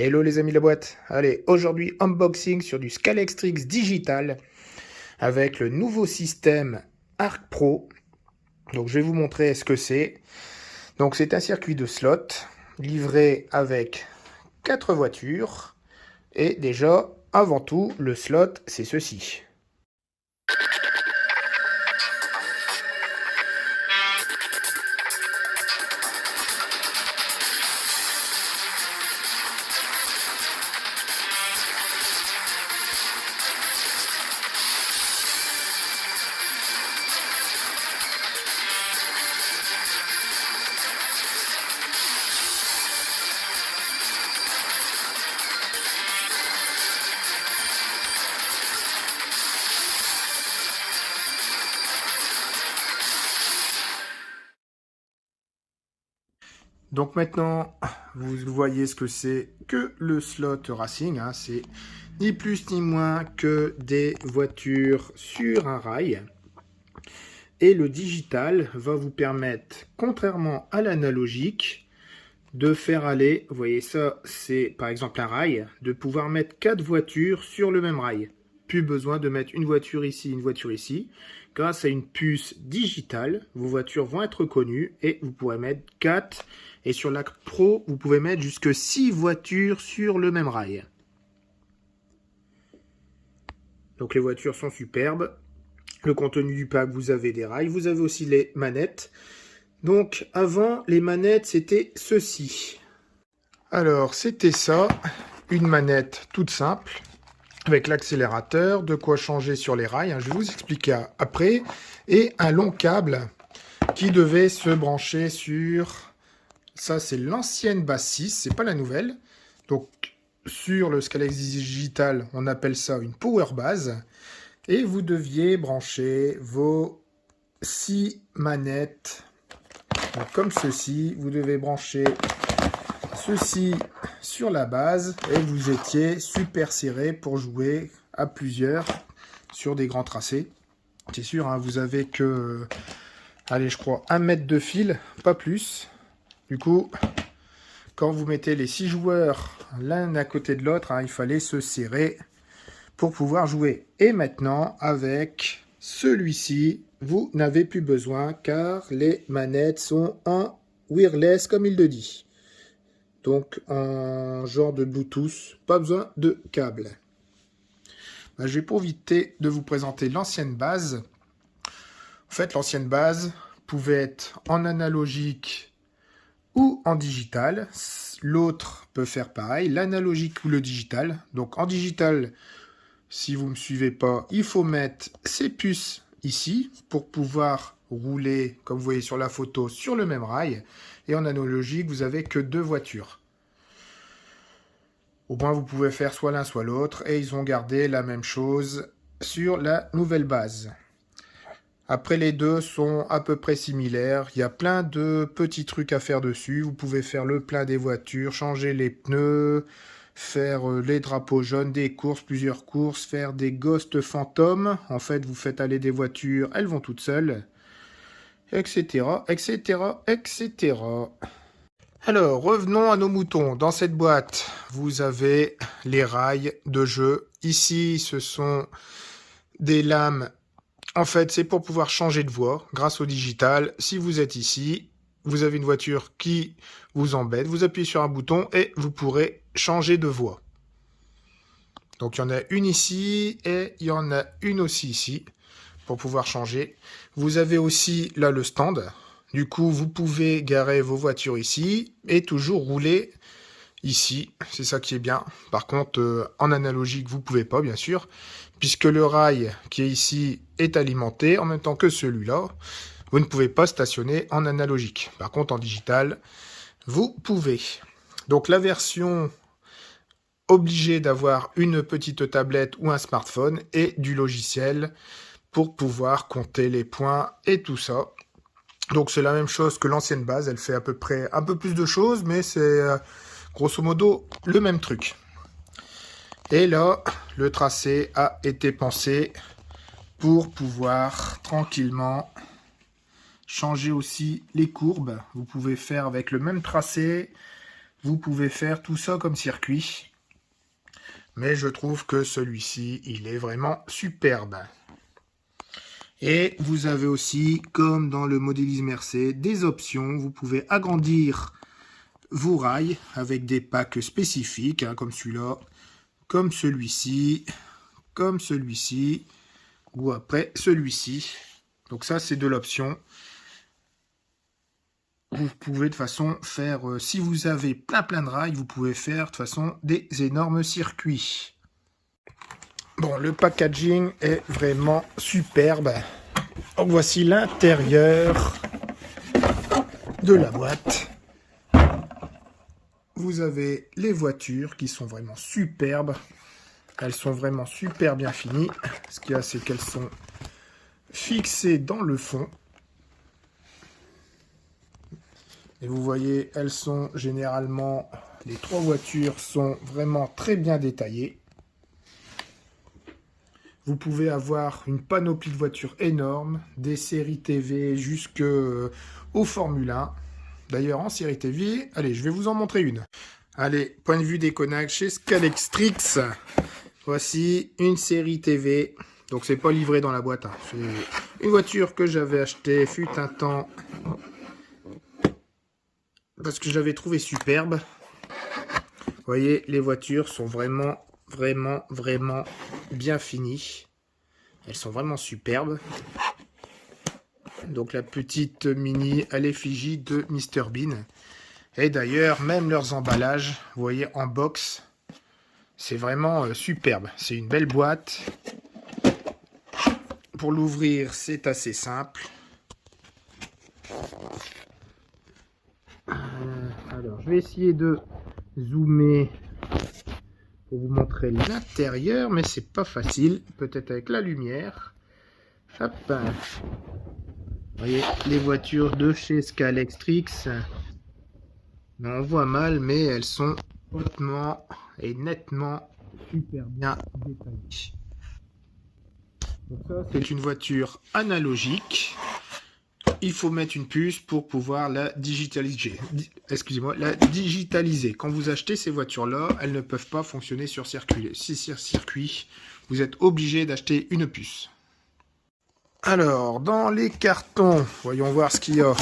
Hello les amis de la boîte. Allez, aujourd'hui unboxing sur du Scalextrix digital avec le nouveau système Arc Pro. Donc je vais vous montrer ce que c'est. Donc c'est un circuit de slot livré avec 4 voitures. Et déjà, avant tout, le slot c'est ceci. Donc maintenant, vous voyez ce que c'est que le slot racing. C'est ni plus ni moins que des voitures sur un rail. Et le digital va vous permettre, contrairement à l'analogique, de faire aller, vous voyez ça, c'est par exemple un rail, de pouvoir mettre 4 voitures sur le même rail. Plus besoin de mettre une voiture ici, une voiture ici. Grâce à une puce digitale, vos voitures vont être reconnues et vous pourrez mettre 4. Et sur l'Arc Pro, vous pouvez mettre jusque 6 voitures sur le même rail. Donc les voitures sont superbes. Le contenu du pack, vous avez des rails. Vous avez aussi les manettes. Donc avant, les manettes, c'était ceci. Alors, c'était ça. Une manette toute simple. Avec l'accélérateur, de quoi changer sur les rails, je vais vous expliquer après, et un long câble qui devait se brancher sur, ça c'est l'ancienne base 6, c'est pas la nouvelle, donc sur le Scalex digital, on appelle ça une power base, et vous deviez brancher vos 6 manettes, donc comme ceci, vous devez brancher ceci sur la base et vous étiez super serré pour jouer à plusieurs sur des grands tracés. C'est sûr, vous avez que, allez, je crois 1 mètre de fil, pas plus. Du coup, quand vous mettez les 6 joueurs l'un à côté de l'autre, il fallait se serrer pour pouvoir jouer. Et maintenant, avec celui-ci, vous n'avez plus besoin car les manettes sont en wireless comme il le dit. Donc en genre de Bluetooth, pas besoin de câble. Je vais profiter de vous présenter l'ancienne base. En fait, l'ancienne base pouvait être en analogique ou en digital. L'autre peut faire pareil, l'analogique ou le digital. Donc en digital, si vous ne me suivez pas, il faut mettre ces puces ici pour pouvoir rouler, comme vous voyez sur la photo, sur le même rail. Et en analogique, vous n'avez que 2 voitures. Au moins, vous pouvez faire soit l'un, soit l'autre. Et ils ont gardé la même chose sur la nouvelle base. Après, les deux sont à peu près similaires. Il y a plein de petits trucs à faire dessus. Vous pouvez faire le plein des voitures, changer les pneus, faire les drapeaux jaunes, des courses, plusieurs courses, faire des ghosts fantômes. En fait, vous faites aller des voitures, elles vont toutes seules, etc., etc., etc. Alors, revenons à nos moutons. Dans cette boîte, vous avez les rails de jeu. Ici, ce sont des lames. En fait, c'est pour pouvoir changer de voie grâce au digital. Si vous êtes ici, vous avez une voiture qui vous embête. Vous appuyez sur un bouton et vous pourrez changer de voie. Donc, il y en a une ici et il y en a une aussi ici pour pouvoir changer. Vous avez aussi là le stand. Du coup, vous pouvez garer vos voitures ici et toujours rouler ici. C'est ça qui est bien. Par contre, en analogique, vous pouvez pas, bien sûr, puisque le rail qui est ici est alimenté en même temps que celui-là. Vous ne pouvez pas stationner en analogique. Par contre, en digital, vous pouvez. Donc, la version obligée d'avoir une petite tablette ou un smartphone et du logiciel pour pouvoir compter les points et tout ça. Donc c'est la même chose que l'ancienne base, elle fait à peu près un peu plus de choses, mais c'est grosso modo le même truc. Et là, le tracé a été pensé pour pouvoir tranquillement changer aussi les courbes. Vous pouvez faire avec le même tracé vous pouvez faire tout ça comme circuit. Mais je trouve que celui-ci, il est vraiment superbe. Et vous avez aussi, comme dans le modélisme RC, des options. Vous pouvez agrandir vos rails avec des packs spécifiques, hein, comme celui-là, comme celui-ci, ou après celui-ci. Donc ça, c'est de l'option. Vous pouvez de toute façon faire, si vous avez plein de rails, vous pouvez faire de toute façon des énormes circuits. Bon, le packaging est vraiment superbe. Donc voici l'intérieur de la boîte. Vous avez les voitures qui sont vraiment superbes. Elles sont vraiment super bien finies. Ce qu'il y a, c'est qu'elles sont fixées dans le fond. Et vous voyez, elles sont généralement... Les 3 voitures sont vraiment très bien détaillées. Vous pouvez avoir une panoplie de voitures énorme, des séries TV jusqu'au Formule 1. D'ailleurs, en série TV, allez, je vais vous en montrer une. Allez, point de vue des Konak chez Scalextrix. Voici une série TV. Donc, c'est pas livré dans la boîte. Hein. C'est une voiture que j'avais achetée, fut un temps, parce que j'avais trouvé superbe. Vous voyez, les voitures sont vraiment bien finies. Elles sont vraiment superbes. Donc la petite mini à l'effigie de Mr Bean. Et d'ailleurs, même leurs emballages, vous voyez, en box, c'est vraiment superbe. C'est une belle boîte. Pour l'ouvrir, c'est assez simple. Alors, je vais essayer de zoomer pour vous montrer l'intérieur, mais c'est pas facile, peut-être avec la lumière. Hop. Vous voyez les voitures de chez Scalextrix. On voit mal, mais elles sont hautement et nettement super bien détaillées. Donc ça, c'est une voiture analogique. Il faut mettre une puce pour pouvoir la digitaliser. Excusez-moi, la digitaliser. Quand vous achetez ces voitures-là, elles ne peuvent pas fonctionner sur circuit. Si sur circuit, vous êtes obligé d'acheter une puce. Alors, dans les cartons, voyons voir ce qu'il y a.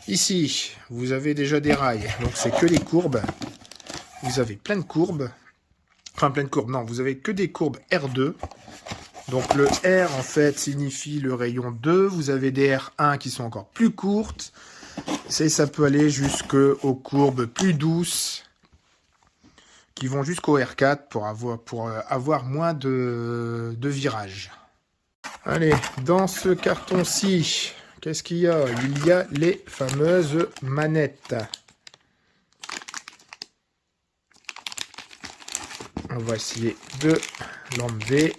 Ici, vous avez déjà des rails. Donc, c'est que les courbes. Vous avez plein de courbes. Enfin, plein de courbes. Non, vous avez que des courbes R2. Donc le R en fait signifie le rayon 2, vous avez des R1 qui sont encore plus courtes, ça peut aller jusqu'aux courbes plus douces, qui vont jusqu'au R4 pour avoir moins de virages. Allez, dans ce carton-ci, qu'est-ce qu'il y a? Il y a les fameuses manettes. On va essayer de l'enlever.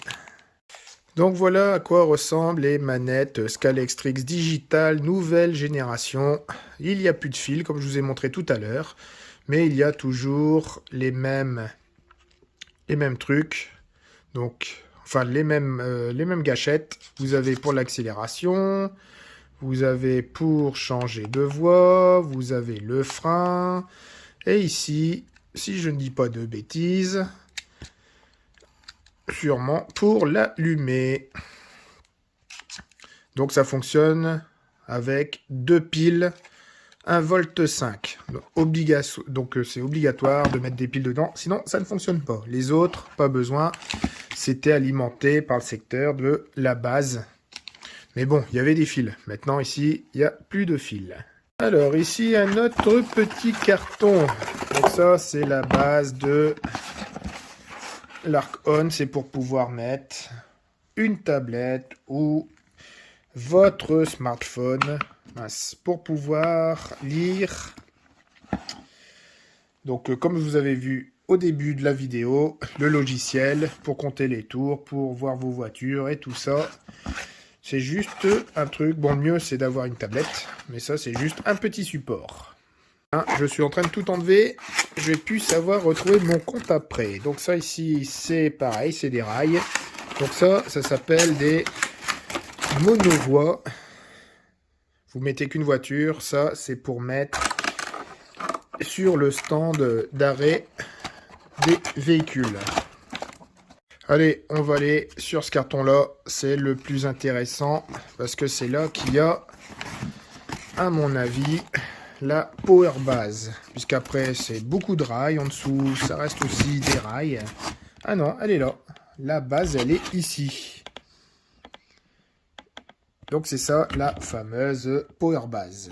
Donc voilà à quoi ressemblent les manettes Scalextrix Digital nouvelle génération. Il n'y a plus de fil comme je vous ai montré tout à l'heure, mais il y a toujours les mêmes trucs. Donc, enfin les mêmes gâchettes. Vous avez pour l'accélération, vous avez pour changer de voie, vous avez le frein, et ici, si je ne dis pas de bêtises, sûrement pour l'allumer. Donc ça fonctionne avec 2 piles 1,5 V. Donc c'est obligatoire de mettre des piles dedans, sinon ça ne fonctionne pas. Les autres, pas besoin. C'était alimenté par le secteur de la base. Mais bon, il y avait des fils. Maintenant ici, il n'y a plus de fils. Alors ici, un autre petit carton. Donc ça, c'est la base de l'Arc-On, c'est pour pouvoir mettre une tablette ou votre smartphone pour pouvoir lire. Donc comme vous avez vu au début de la vidéo, le logiciel pour compter les tours, pour voir vos voitures et tout ça. C'est juste un truc, bon le mieux c'est d'avoir une tablette, mais ça c'est juste un petit support. Je suis en train de tout enlever, je vais plus savoir retrouver mon compte après. Donc ça ici, c'est pareil, c'est des rails. Donc ça s'appelle des monovoies. Vous mettez qu'une voiture, ça c'est pour mettre sur le stand d'arrêt des véhicules. Allez, on va aller sur ce carton-là. C'est le plus intéressant parce que c'est là qu'il y a, à mon avis, la power base. Puisqu'après, c'est beaucoup de rails. En dessous, ça reste aussi des rails. Ah non, elle est là. La base, elle est ici. Donc c'est ça, la fameuse power base.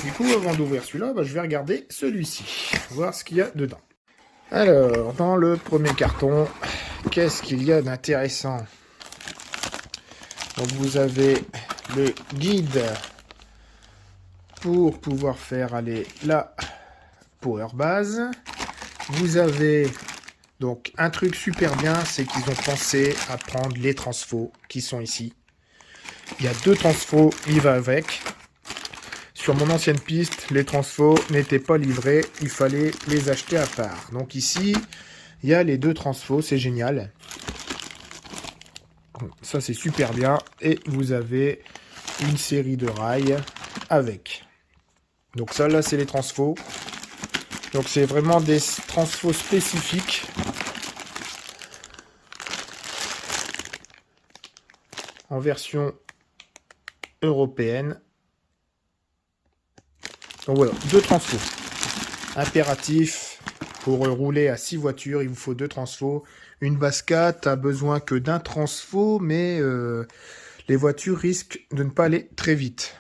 Du coup, avant d'ouvrir celui-là, je vais regarder celui-ci. Voir ce qu'il y a dedans. Alors, dans le premier carton, qu'est-ce qu'il y a d'intéressant? Donc vous avez le guide pour pouvoir faire aller la power base. Vous avez donc un truc super bien, c'est qu'ils ont pensé à prendre les transfos qui sont ici. Il y a 2 transfos, il va avec. Sur mon ancienne piste, les transfos n'étaient pas livrés, il fallait les acheter à part. Donc ici, il y a les 2 transfos, c'est génial. Ça c'est super bien. Et vous avez une série de rails avec. Donc ça là c'est les transfos. Donc c'est vraiment des transfos spécifiques. En version européenne. Donc voilà, 2 transfos. Impératif, pour rouler à 6 voitures, il vous faut 2 transfos. Une base 4 a besoin que d'un transfo, mais les voitures risquent de ne pas aller très vite.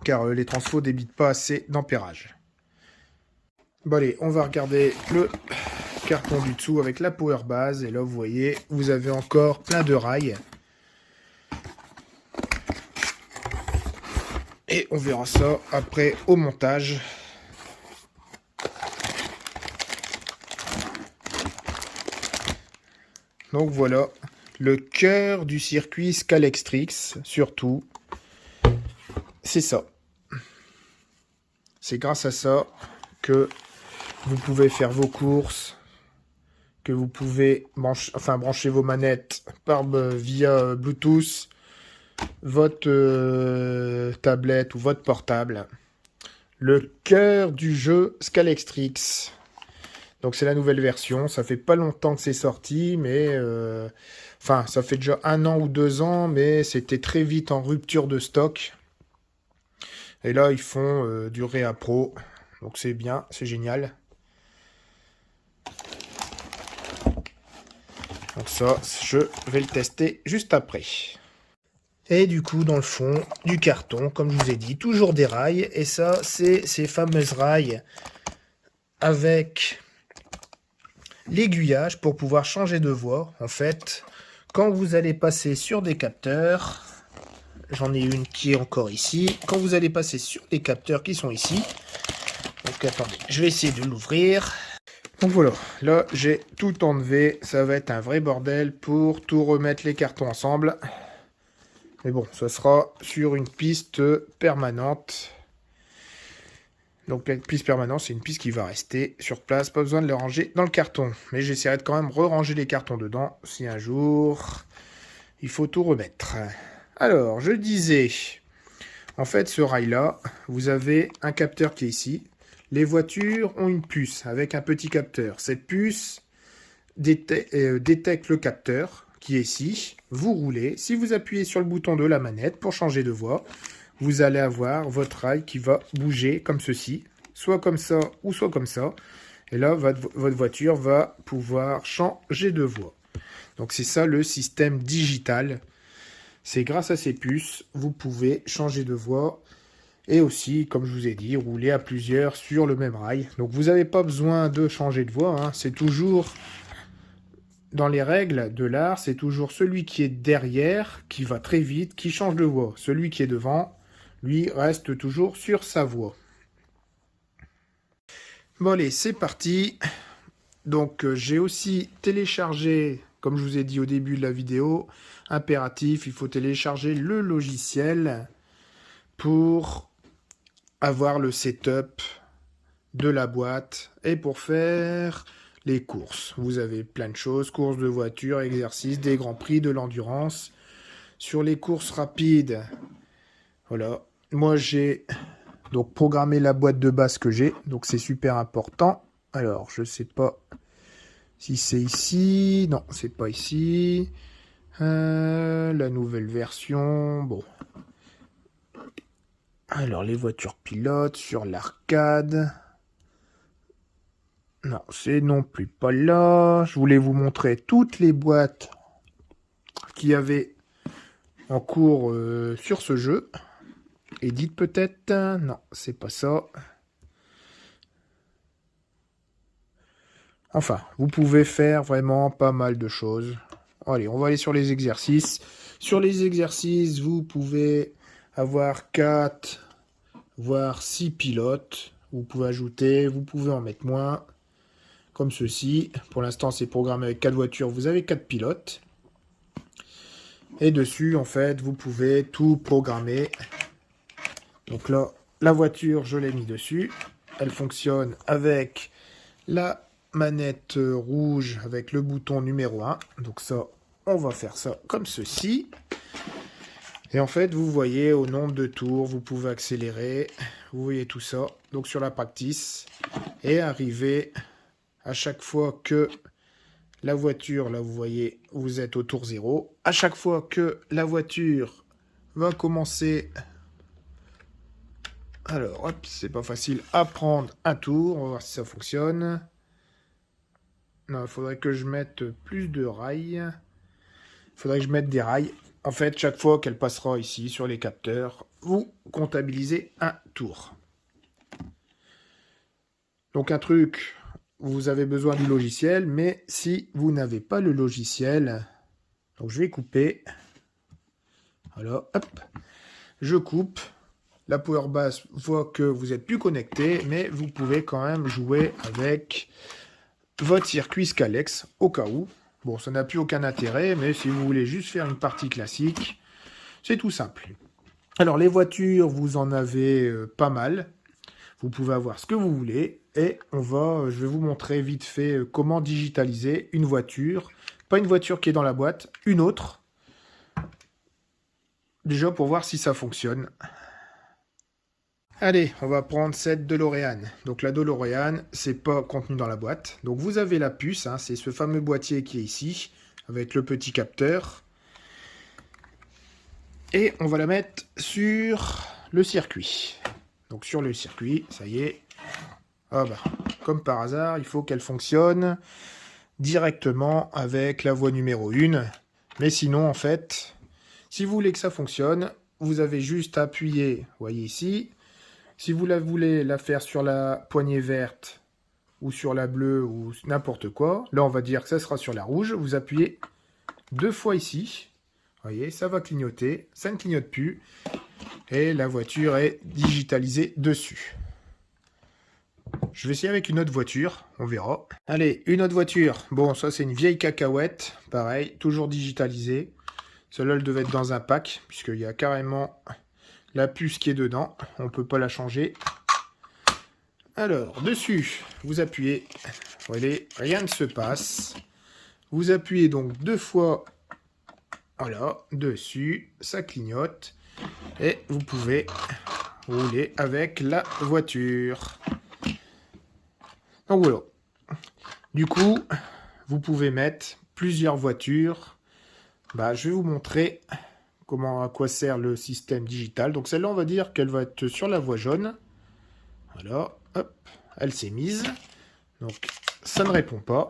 Car les transfos débitent pas assez d'ampérage. Bon allez, on va regarder le carton du dessous avec la power base. Et là, vous voyez, vous avez encore plein de rails. Et on verra ça après au montage. Donc voilà, le cœur du circuit Scalextric, surtout, c'est ça. C'est grâce à ça que vous pouvez faire vos courses, que vous pouvez brancher vos manettes via Bluetooth, votre tablette ou votre portable. Le cœur du jeu Scalextric. Donc c'est la nouvelle version. Ça fait pas longtemps que c'est sorti, mais ça fait déjà 1 an ou 2 ans, mais c'était très vite en rupture de stock. Et là ils font du réappro. Donc c'est bien, c'est génial. Donc ça, je vais le tester juste après. Et du coup, dans le fond du carton, comme je vous ai dit, toujours des rails. Et ça, c'est ces fameuses rails avec l'aiguillage pour pouvoir changer de voie. En fait, quand vous allez passer sur des capteurs, j'en ai une qui est encore ici. Quand vous allez passer sur les capteurs qui sont ici, donc attendez, je vais essayer de l'ouvrir. Donc voilà, là j'ai tout enlevé. Ça va être un vrai bordel pour tout remettre les cartons ensemble. Mais bon, ça sera sur une piste permanente. Donc la piste permanente, c'est une piste qui va rester sur place. Pas besoin de le ranger dans le carton. Mais j'essaierai de quand même re-ranger les cartons dedans. Si un jour, il faut tout remettre. Alors, je disais, en fait, ce rail-là, vous avez un capteur qui est ici. Les voitures ont une puce avec un petit capteur. Cette puce détecte le capteur qui est ici. Vous roulez. Si vous appuyez sur le bouton de la manette pour changer de voie, vous allez avoir votre rail qui va bouger comme ceci, soit comme ça ou soit comme ça. Et là, votre voiture va pouvoir changer de voie. Donc c'est ça le système digital. C'est grâce à ces puces, vous pouvez changer de voie. Et aussi, comme je vous ai dit, rouler à plusieurs sur le même rail. Donc vous n'avez pas besoin de changer de voie. Hein. C'est toujours, dans les règles de l'art, c'est toujours celui qui est derrière, qui va très vite, qui change de voie. Celui qui est devant, lui, reste toujours sur sa voie. Bon allez, c'est parti. Donc j'ai aussi téléchargé, comme je vous ai dit au début de la vidéo, impératif, il faut télécharger le logiciel pour avoir le setup de la boîte et pour faire les courses. Vous avez plein de choses, courses de voitures, exercices, des grands prix, de l'endurance. Sur les courses rapides, voilà, moi j'ai Donc programmer la boîte de base que j'ai, donc c'est super important. Alors je sais pas si c'est ici, non c'est pas ici. La nouvelle version, bon. Alors les voitures pilotes sur l'arcade. Non, c'est non plus pas là. Je voulais vous montrer toutes les boîtes qu'il y avait en cours sur ce jeu. Et dites peut-être, non, c'est pas ça. Enfin, vous pouvez faire vraiment pas mal de choses. Allez, on va aller sur les exercices. Sur les exercices, vous pouvez avoir 4, voire 6 pilotes. Vous pouvez ajouter, vous pouvez en mettre moins. Comme ceci. Pour l'instant, c'est programmé avec 4 voitures. Vous avez 4 pilotes. Et dessus, en fait, vous pouvez tout programmer. Donc là, la voiture, je l'ai mis dessus. Elle fonctionne avec la manette rouge avec le bouton numéro 1. Donc ça, on va faire ça comme ceci. Et en fait, vous voyez au nombre de tours, vous pouvez accélérer. Vous voyez tout ça. Donc sur la practice. Et arriver à chaque fois que la voiture, là vous voyez, vous êtes au tour 0. À chaque fois que la voiture va commencer... Alors, hop, c'est pas facile à prendre un tour. On va voir si ça fonctionne. Non, il faudrait que je mette plus de rails. Il faudrait que je mette des rails. En fait, chaque fois qu'elle passera ici sur les capteurs, vous comptabilisez un tour. Donc un truc, vous avez besoin du logiciel, mais si vous n'avez pas le logiciel, donc je vais couper. Voilà, hop, je coupe. La Powerbase voit que vous n'êtes plus connecté, mais vous pouvez quand même jouer avec votre circuit Scalex au cas où. Bon, ça n'a plus aucun intérêt, mais si vous voulez juste faire une partie classique, c'est tout simple. Alors, les voitures, vous en avez pas mal. Vous pouvez avoir ce que vous voulez. Et je vais vous montrer vite fait comment digitaliser une voiture. Pas une voiture qui est dans la boîte, une autre. Déjà pour voir si ça fonctionne. Allez, on va prendre cette DeLorean. Donc la DeLorean, c'est pas contenu dans la boîte. Donc vous avez la puce, hein, c'est ce fameux boîtier qui est ici, avec le petit capteur. Et on va la mettre sur le circuit. Donc sur le circuit, ça y est. Ah bah, comme par hasard, il faut qu'elle fonctionne directement avec la voie numéro 1. Mais sinon, en fait, si vous voulez que ça fonctionne, vous avez juste à appuyer, vous voyez ici. Si vous voulez la faire sur la poignée verte ou sur la bleue ou n'importe quoi, là on va dire que ça sera sur la rouge. Vous appuyez 2 fois ici. Vous voyez, ça va clignoter. Ça ne clignote plus. Et la voiture est digitalisée dessus. Je vais essayer avec une autre voiture. On verra. Allez, une autre voiture. Bon, ça c'est une vieille cacahuète. Pareil, toujours digitalisée. Celle-là, elle devait être dans un pack, puisqu'il y a carrément... la puce qui est dedans, on ne peut pas la changer. Alors, dessus, vous appuyez. Vous voyez, rien ne se passe. Vous appuyez donc 2 fois. Voilà, dessus, ça clignote. Et vous pouvez rouler avec la voiture. Donc voilà. Du coup, vous pouvez mettre plusieurs voitures. Je vais vous montrer... à quoi sert le système digital. Donc celle-là, on va dire qu'elle va être sur la voie jaune. Voilà, hop, elle s'est mise. Donc ça ne répond pas.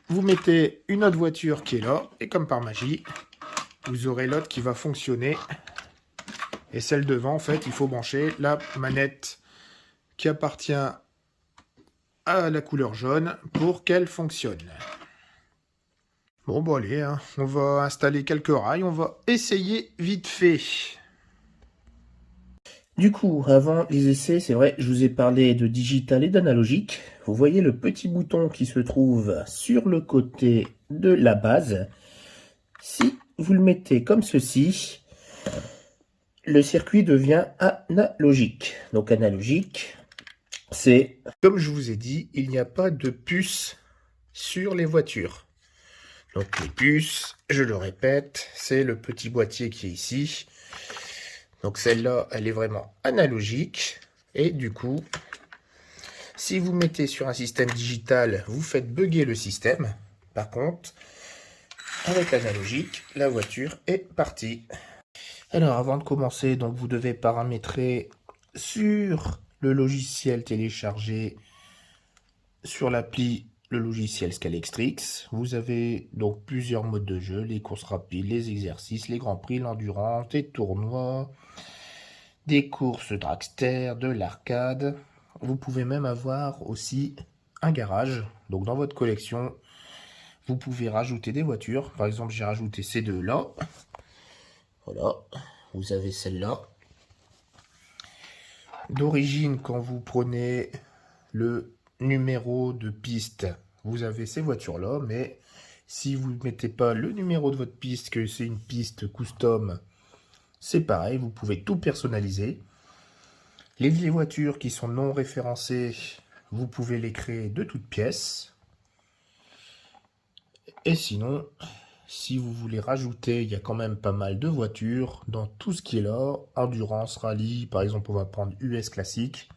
Vous mettez une autre voiture qui est là, et comme par magie, vous aurez l'autre qui va fonctionner. Et celle devant, en fait, il faut brancher la manette qui appartient à la couleur jaune pour qu'elle fonctionne. Bon, bon, allez, hein, on va installer quelques rails, on va essayer vite fait. Du coup, avant les essais, c'est vrai, je vous ai parlé de digital et d'analogique. Vous voyez le petit bouton qui se trouve sur le côté de la base. Si vous le mettez comme ceci, le circuit devient analogique. Donc analogique, c'est... Comme je vous ai dit, il n'y a pas de puce sur les voitures. Donc les puces, je le répète, c'est le petit boîtier qui est ici. Donc celle-là, elle est vraiment analogique. Et du coup, si vous mettez sur un système digital, vous faites bugger le système. Par contre, avec l'analogique, la voiture est partie. Alors avant de commencer, donc vous devez paramétrer sur le logiciel téléchargé sur l'appli le logiciel Scalextrix. Vous avez donc plusieurs modes de jeu, les courses rapides, les exercices, les grands prix, l'endurance, des tournois, des courses dragster, de l'arcade. Vous pouvez même avoir aussi un garage. Donc dans votre collection, vous pouvez rajouter des voitures. Par exemple, j'ai rajouté ces deux là. Voilà, vous avez celle-là. D'origine, quand vous prenez le numéro de piste, vous avez ces voitures-là, mais si vous ne mettez pas le numéro de votre piste, que c'est une piste custom, c'est pareil, vous pouvez tout personnaliser. Les voitures qui sont non référencées, vous pouvez les créer de toutes pièces. Et sinon, si vous voulez rajouter, il y a quand même pas mal de voitures dans tout ce qui est là. Endurance, rallye, par exemple, on va prendre US classique.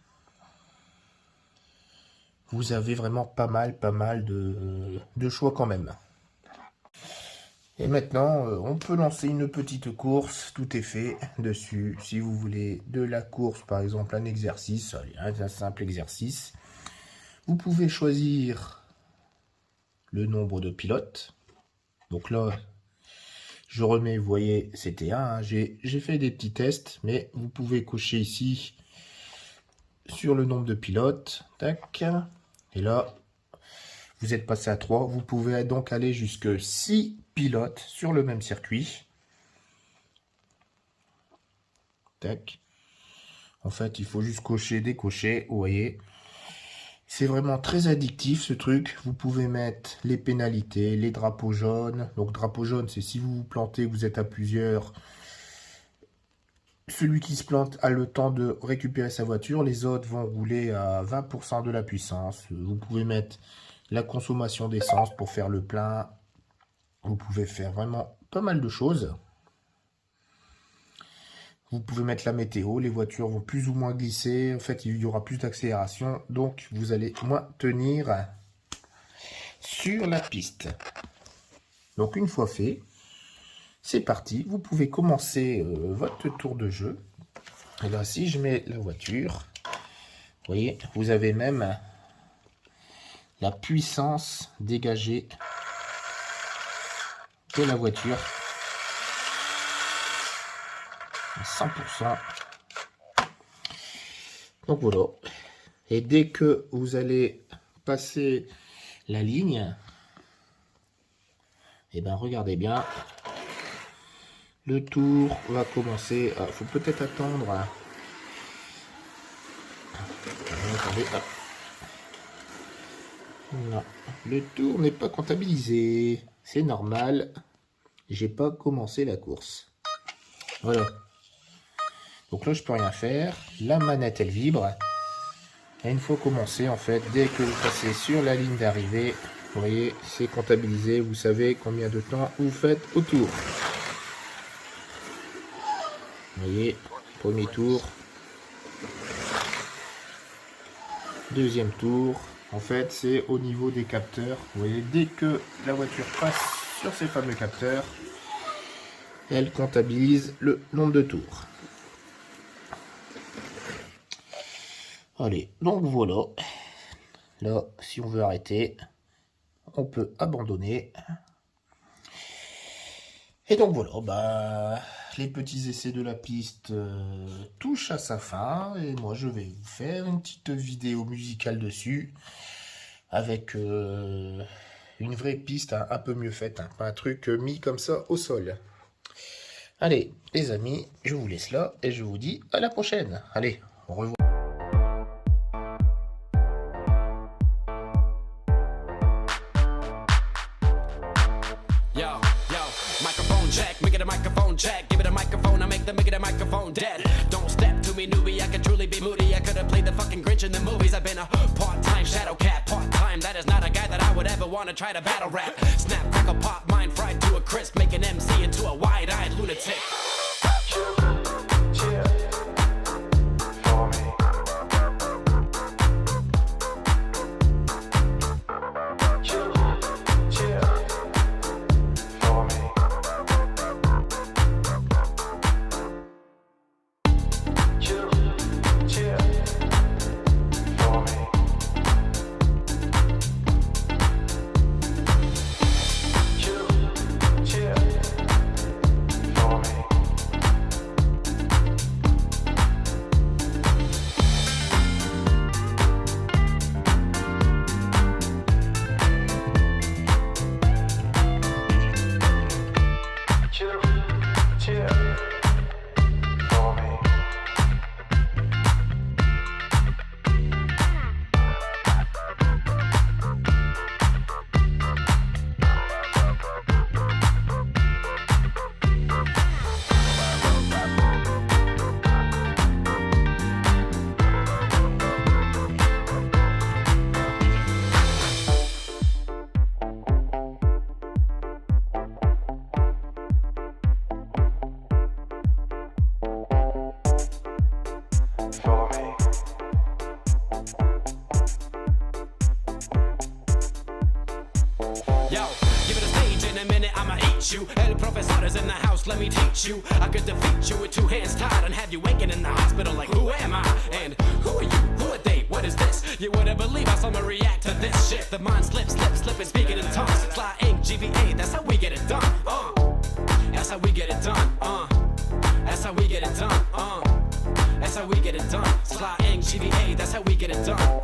Vous avez vraiment pas mal de choix quand même. Et maintenant, on peut lancer une petite course. Tout est fait dessus. Si vous voulez de la course, par exemple, un exercice, un simple exercice, vous pouvez choisir le nombre de pilotes. Donc là, je remets, vous voyez, c'était 1. J'ai fait des petits tests, mais vous pouvez cocher ici sur le nombre de pilotes. Tac. Et là, vous êtes passé à 3. Vous pouvez donc aller jusque 6 pilotes sur le même circuit. Tac. En fait, il faut juste cocher, décocher, vous voyez. C'est vraiment très addictif ce truc. Vous pouvez mettre les pénalités, les drapeaux jaunes. Donc drapeau jaune, c'est si vous vous plantez, vous êtes à plusieurs. Celui qui se plante a le temps de récupérer sa voiture. Les autres vont rouler à 20% de la puissance. Vous pouvez mettre la consommation d'essence pour faire le plein. Vous pouvez faire vraiment pas mal de choses. Vous pouvez mettre la météo, les voitures vont plus ou moins glisser, en fait il y aura plus d'accélération, donc vous allez moins tenir sur la piste. Donc une fois fait, c'est parti, vous pouvez commencer votre tour de jeu. Et là si je mets la voiture, vous voyez, vous avez même la puissance dégagée de la voiture. 100%. Donc voilà. Et dès que vous allez passer la ligne, et ben regardez bien, le tour va commencer. Il faut peut-être attendre. Attendez, hop. Non, le tour n'est pas comptabilisé. C'est normal. J'ai pas commencé la course. Voilà. Donc là, je peux rien faire. La manette, elle vibre. Et une fois commencé, en fait, dès que vous passez sur la ligne d'arrivée, vous voyez, c'est comptabilisé. Vous savez combien de temps vous faites au tour. Vous voyez, premier tour. Deuxième tour. En fait, c'est au niveau des capteurs. Vous voyez, dès que la voiture passe sur ces fameux capteurs, elle comptabilise le nombre de tours. Allez, donc voilà. Là, si on veut arrêter, on peut abandonner. Et donc voilà, bah, les petits essais de la piste touchent à sa fin. Et moi, je vais vous faire une petite vidéo musicale dessus. Avec une vraie piste un peu mieux faite. Pas un truc mis comme ça au sol. Allez, les amis, je vous laisse là. Et je vous dis à la prochaine. Allez, au revoir. Microphone check, give it a microphone, I make the microphone dead. Don't step to me, newbie, I could truly be moody. I could have played the fucking Grinch in the movies. I've been a part-time shadow cat, part-time. That is not a guy that I would ever want to try to battle rap. Snap, crackle, pop, mind fried to a crisp, make an MC into a wide-eyed lunatic. Chill, chill. Yo, give it a stage in a minute, I'ma eat you. El profesor is in the house, let me teach you. I could defeat you with two hands tied and have you waking in the hospital like, who am I? And who are you? Who are they? What is this? You wouldn't believe how someone react to this shit. The mind slips, and speaking in tongues. Fly ink, GVA, that's how we get it done. That's how we get it done. That's how we get it done. That's how we get it done. Fly ink, GVA, that's how we get it done.